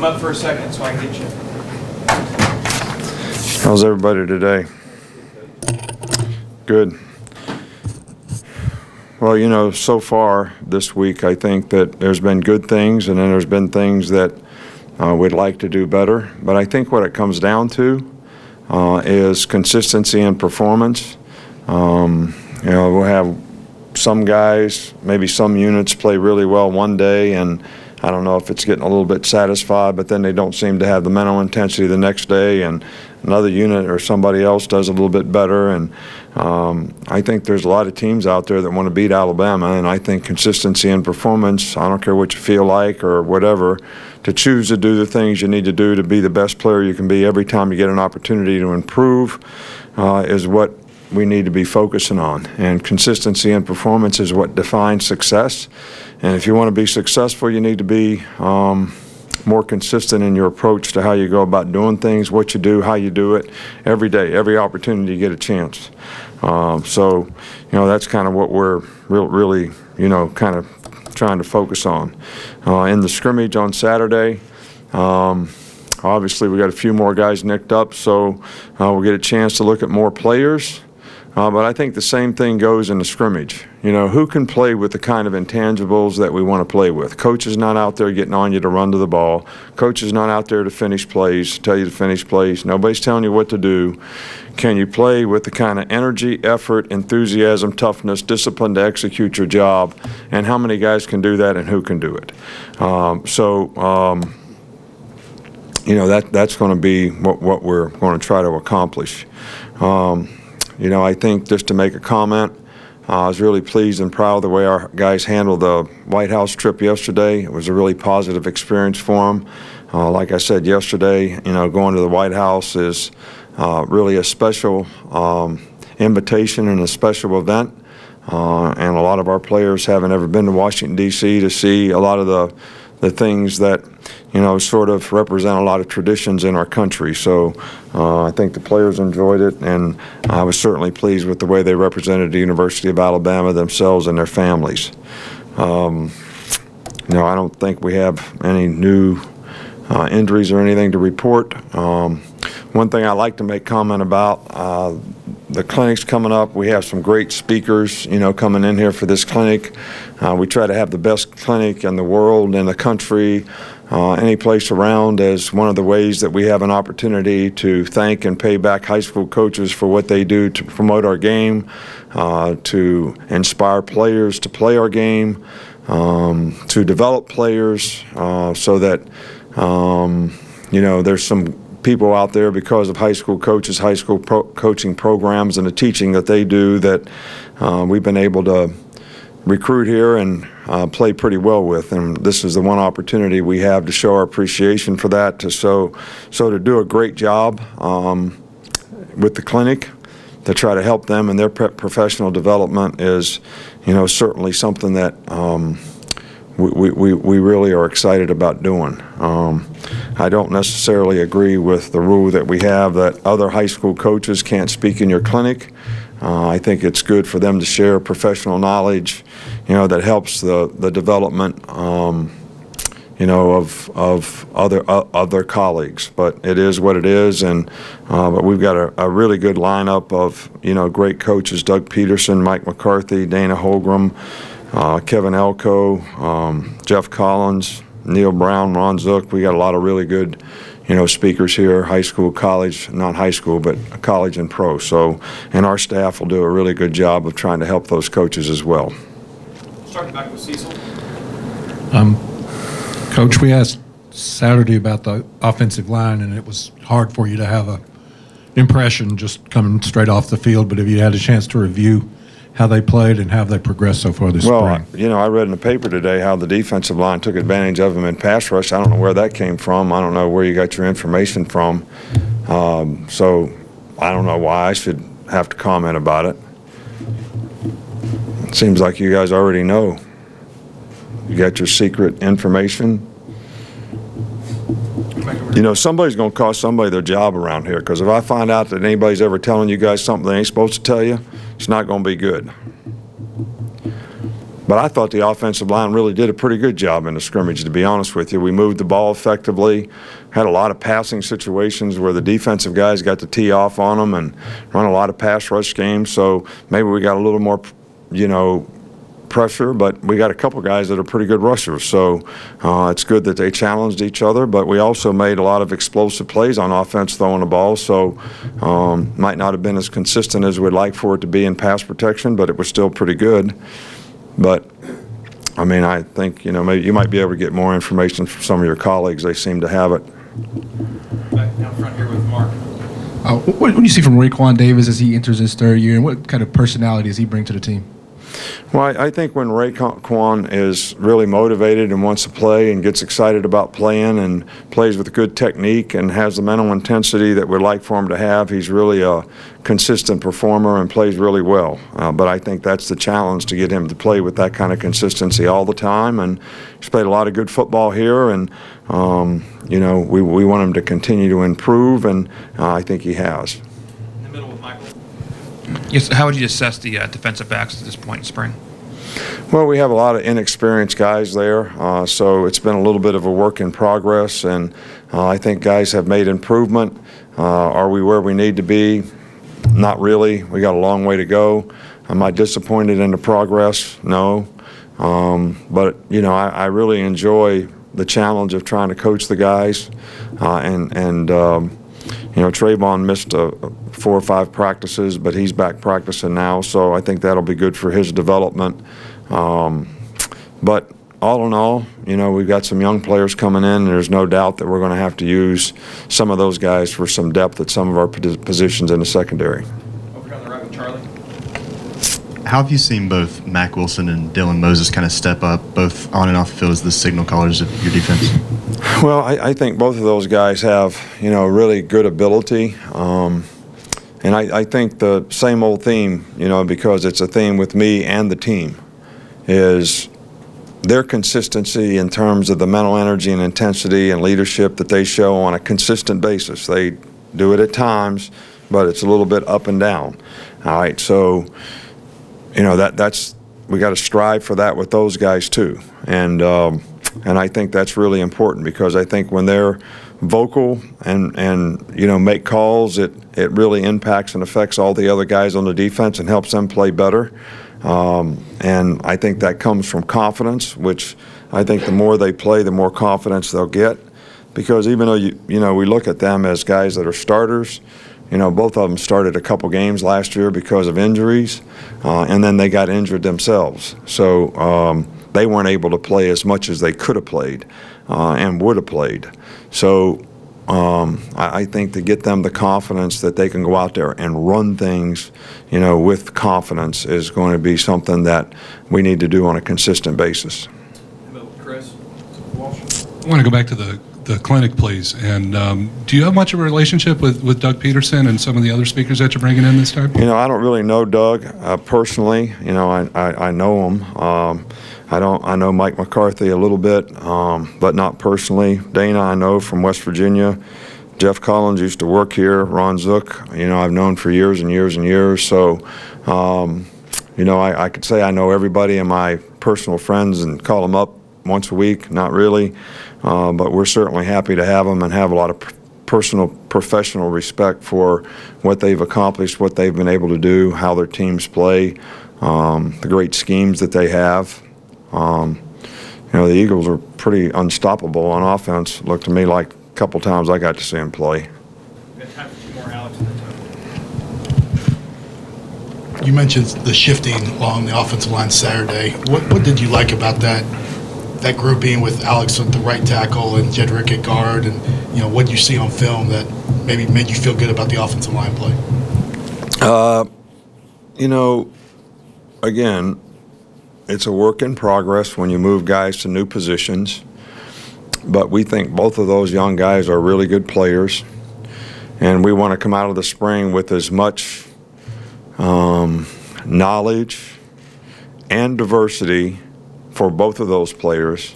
come up for a second so I can get you. How's everybody today? Good. Well, you know, so far this week, I think that there's been good things, and then there's been things that we'd like to do better. But I think what it comes down to is consistency and performance. You know, we'll have some guys, maybe some units play really well one day, and I don't know if it's getting a little bit satisfied, but then they don't seem to have the mental intensity the next day, and another unit or somebody else does a little bit better. And I think there's a lot of teams out there that want to beat Alabama, and I think consistency and performance, I don't care what you feel like or whatever, to choose to do the things you need to do to be the best player you can be every time you get an opportunity to improve is what we need to be focusing on. And consistency and performance is what defines success. And if you want to be successful, you need to be more consistent in your approach to how you go about doing things, what you do, how you do it, every day, every opportunity you get a chance. So, you know, that's kind of what we're really, you know, kind of trying to focus on. In the scrimmage on Saturday, obviously we got a few more guys nicked up, so we'll get a chance to look at more players. But I think the same thing goes in the scrimmage. You know, who can play with the kind of intangibles that we want to play with? Coach is not out there getting on you to run to the ball. Coach is not out there to finish plays, tell you to finish plays. Nobody's telling you what to do. Can you play with the kind of energy, effort, enthusiasm, toughness, discipline to execute your job? And how many guys can do that, and who can do it? You know, that's going to be what we're going to try to accomplish. You know, I think just to make a comment, I was really pleased and proud of the way our guys handled the White House trip yesterday. It was a really positive experience for them. Like I said yesterday, you know, going to the White House is really a special invitation and a special event. And a lot of our players haven't ever been to Washington, D.C. to see a lot of the things that, you know, sort of represent a lot of traditions in our country. So I think the players enjoyed it, and I was certainly pleased with the way they represented the University of Alabama, themselves and their families. You know, I don't think we have any new injuries or anything to report. One thing I'd like to make comment about, the clinic's coming up. We have some great speakers, you know, coming in here for this clinic. We try to have the best clinic in the world, in the country, any place around, as one of the ways that we have an opportunity to thank and pay back high school coaches for what they do to promote our game, to inspire players to play our game, to develop players so that, you know, there's some people out there, because of high school coaches, high school coaching programs, and the teaching that they do, that we've been able to recruit here and play pretty well with. And this is the one opportunity we have to show our appreciation for that, so to do a great job with the clinic, to try to help them in their professional development is, you know, certainly something that we really are excited about doing. I don't necessarily agree with the rule that we have that other high school coaches can't speak in your clinic. I think it's good for them to share professional knowledge, you know, that helps the development, you know, of other colleagues. But it is what it is, and but we've got a really good lineup of, you know, great coaches: Doug Peterson, Mike McCarthy, Dana Holgram, Kevin Elko, Jeff Collins, Neil Brown, Ron Zook. We got a lot of really good, you know, speakers here, high school, college, not high school, but college and pro. So, and our staff will do a really good job of trying to help those coaches as well. Starting back with Cecil. Coach, we asked Saturday about the offensive line, and it was hard for you to have an impression just coming straight off the field, but have you had a chance to review how they played and how they progressed so far this spring? Well, you know, I read in the paper today how the defensive line took advantage of them in pass rush. I don't know where that came from. I don't know where you got your information from. So I don't know why I should have to comment about it. It seems like you guys already know. You got your secret information. You know, somebody's going to cost somebody their job around here, because if I find out that anybody's ever telling you guys something they ain't supposed to tell you, it's not going to be good. But I thought the offensive line really did a pretty good job in the scrimmage, to be honest with you. We moved the ball effectively, had a lot of passing situations where the defensive guys got to tee off on them and run a lot of pass rush games. So maybe we got a little more, pressure, but we got a couple guys that are pretty good rushers. So it's good that they challenged each other, but we also made a lot of explosive plays on offense throwing the ball. So might not have been as consistent as we'd like for it to be in pass protection, but it was still pretty good. But I mean, I think, maybe you might be able to get more information from some of your colleagues. They seem to have it. Back down front here with Mark. What do you see from Raekwon Davis as he enters his third year, and what kind of personality does he bring to the team? Well, I think when Raekwon is really motivated and wants to play and gets excited about playing and plays with good technique and has the mental intensity that we'd like for him to have, he's really a consistent performer and plays really well. But I think that's the challenge, to get him to play with that kind of consistency all the time. And he's played a lot of good football here, and we want him to continue to improve, and I think he has. In the middle with Michael. Yes, how would you assess the defensive backs at this point in spring? Well, we have a lot of inexperienced guys there, so it's been a little bit of a work in progress, and I think guys have made improvement. Are we where we need to be? Not really. We got a long way to go. Am I disappointed in the progress? No. But, I really enjoy the challenge of trying to coach the guys, Trayvon missed 4 or 5 practices, but he's back practicing now, so I think that'll be good for his development. But all in all, we've got some young players coming in, and there's no doubt that we're going to have to use some of those guys for some depth at some of our positions in the secondary. Over here on the right with Charlie. How have you seen both Mack Wilson and Dylan Moses kind of step up, both on and off the field, as the signal callers of your defense? Well, I think both of those guys have, really good ability. And I think the same old theme, because it's a theme with me and the team, is their consistency in terms of the mental energy and intensity and leadership that they show on a consistent basis. They do it at times, but it's a little bit up and down. All right, so that's we got to strive for that with those guys too, and I think that's really important, because I think when they're vocal and make calls, it really impacts and affects all the other guys on the defense and helps them play better. And I think that comes from confidence, which I think the more they play, the more confidence they'll get. Because even though we look at them as guys that are starters, both of them started a couple games last year because of injuries, and then they got injured themselves. So they weren't able to play as much as they could have played and would have played. So I think to get them the confidence that they can go out there and run things, with confidence is going to be something that we need to do on a consistent basis. Chris Walsh. I want to go back to the clinic, please. And do you have much of a relationship with Doug Peterson and some of the other speakers that you're bringing in this time? I don't really know Doug personally. I know him. I know Mike McCarthy a little bit, but not personally. Dana I know from West Virginia. Jeff Collins used to work here. Ron Zook, I've known for years and years and years. So, I could say I know everybody in my personal friends and call them up once a week. Not really, but we're certainly happy to have them and have a lot of professional respect for what they've accomplished, what they've been able to do, how their teams play, the great schemes that they have. The Eagles are pretty unstoppable on offense. Looked to me like a couple times I got to see them play. We've got time for 2 more, Alex, and then You mentioned the shifting along the offensive line Saturday. What did you like about that grouping with Alex at the right tackle and Jedrick at guard, and what did you see on film that maybe made you feel good about the offensive line play? Again, it's a work in progress when you move guys to new positions, but we think both of those young guys are really good players, and we want to come out of the spring with as much knowledge and diversity for both of those players,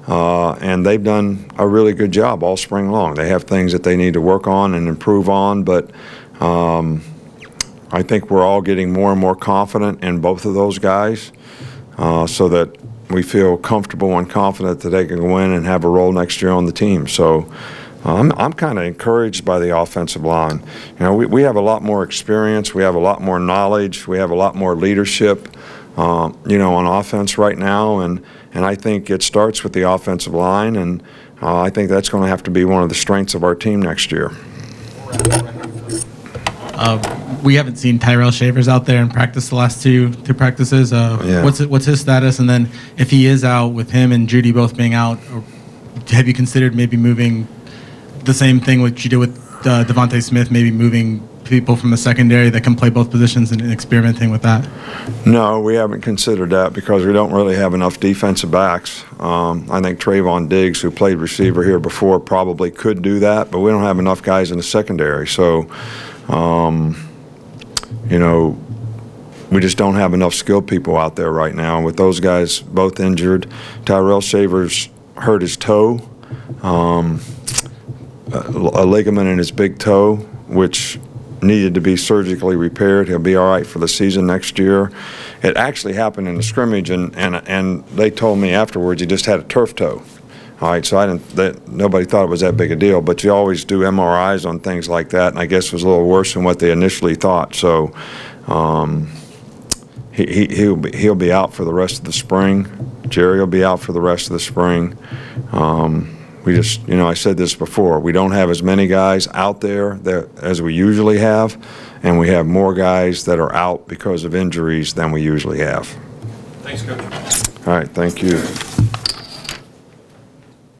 and they've done a really good job all spring long. They have things that they need to work on and improve on, but I think we're all getting more and more confident in both of those guys. so that we feel comfortable and confident that they can go in and have a role next year on the team. So I'm kind of encouraged by the offensive line. You know, we have a lot more experience, we have a lot more knowledge, we have a lot more leadership, you know, on offense right now, and I think it starts with the offensive line, and I think that's going to have to be one of the strengths of our team next year. We haven't seen Tyrell Shavers out there in practice the last two practices. Yeah. What's his status? And then if he is out, with him and Judy both being out, have you considered maybe moving the same thing what you did with Devontae Smith, maybe moving people from the secondary that can play both positions and experimenting with that? No, we haven't considered that because we don't really have enough defensive backs. I think Trayvon Diggs, who played receiver here before, probably could do that, but we don't have enough guys in the secondary. So, you know, we just don't have enough skilled people out there right now. With those guys both injured, Tyrell Shavers hurt his toe, a ligament in his big toe, which needed to be surgically repaired. He'll be all right for the season next year. It actually happened in the scrimmage, and they told me afterwards he just had a turf toe. All right, so nobody thought it was that big a deal, but you always do MRIs on things like that, and I guess it was a little worse than what they initially thought. So he'll be out for the rest of the spring. Jerry will be out for the rest of the spring. We just, you know, I said this before, we don't have as many guys out there as we usually have, and we have more guys that are out because of injuries than we usually have. Thanks, Coach. All right, thank you.